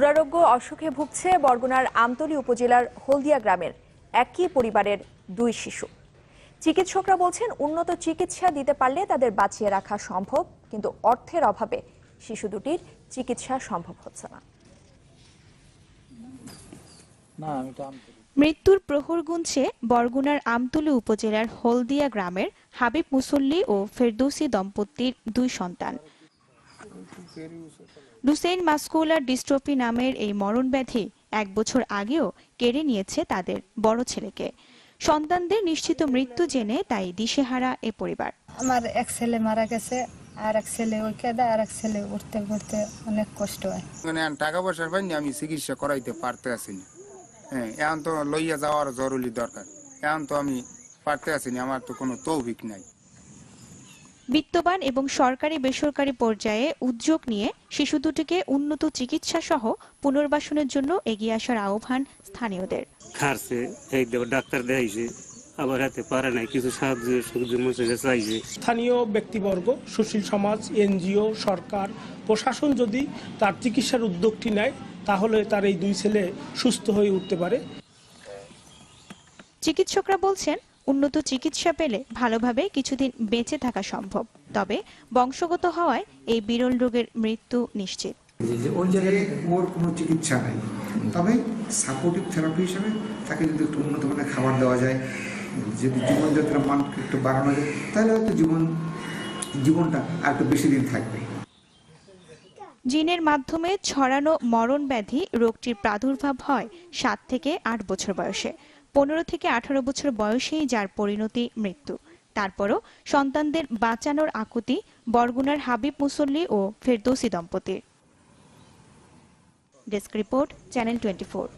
দুরারোগ্য অসুখে ভুগছে বরগুনার আমতলী উপজেলার হলদিয়া গ্রামের একই পরিবারের দুই শিশু। চিকিৎসকরা বলছেন উন্নত চিকিৎসা দিতে পারলে তাদের বাঁচিয়ে রাখা সম্ভব, কিন্তু অর্থের অভাবে শিশু দুটির চিকিৎসা সম্ভব হচ্ছে না। মৃত্যুর প্রহর গুনছে বরগুনার আমতলী উপজেলার হলদিয়া গ্রামের হাবিব মুসল্লি ও ফেরদৌসী দম্পতির দুই সন্তান। ডুসেইন মাস্কুলার ডিস্ট্রফি নামের এই মরণ ব্যাধি 1 বছর আগেও কেড়ে নিয়েছে তাদের বড় ছেলেকে। সন্তানদের নিশ্চিত মৃত্যু জেনে তাই দিশেহারা এ পরিবার। আমার এক ছেলে মারা গেছে, আর এক ছেলে ওই কেদা, আর এক ছেলে উঠতে পড়তে অনেক কষ্ট হয়। টাকা পয়সার পাইনি, আমি চিকিৎসা করাইতে পারতে আসিনি। হ্যাঁ, এখন তো লইয়া যাওয়ার জরুরি দরকার। এখন তো আমি পারতে আসিনি, আমার তো কোনো তৌফিক নাই। বিত্তবান এবং সরকারি বেসরকারি পর্যায়ে উদ্যোগ নিয়ে শিশু দুটিকে উন্নত চিকিৎসা সহ পুনর্বাসনের জন্য এগিয়ে আসার আহ্বান স্থানীয়দের। খারছে এই ডাক্তার দেখাইছে, আবার হাতে পারে নাই, কিছু সাহায্য চাইছে। স্থানীয় ব্যক্তিবর্গ, সুশীল সমাজ, এনজিও, সরকার, প্রশাসন যদি তার চিকিৎসার উদ্যোগটি নেয়, তাহলে তার এই দুই ছেলে সুস্থ হয়ে উঠতে পারে। চিকিৎসকরা বলছেন উন্নত চিকিৎসা পেলে ভালোভাবে কিছুদিন বেঁচে থাকা সম্ভব, তবে বংশগত হওয়ায় এই বিরল রোগের মৃত্যু নিশ্চিত। ওই জায়গায় ওর কোনো চিকিৎসা নাই, তবে সাপোর্টিভ থেরাপি হিসেবে তাকে যদি একটু উন্নত মানের খাবার দেওয়া যায়, যদি জীবনযাত্রার মান একটু বাড়ানো যায়, তাহলে হয়তো জীবনটা আর একটু বেশি দিন থাকবে। জিনের মাধ্যমে ছড়ানো মরণ ব্যাধি রোগটির প্রাদুর্ভাব হয় 7 থেকে 8 বছর বয়সে। 15 থেকে 18 বছর বয়সেই যার পরিণতি মৃত্যু। তারপরও সন্তানদের বাঁচানোর আকুতি বরগুনার হাবিব মুসল্লি ও ফেরদৌসী দম্পতির। Desk report, channel 24।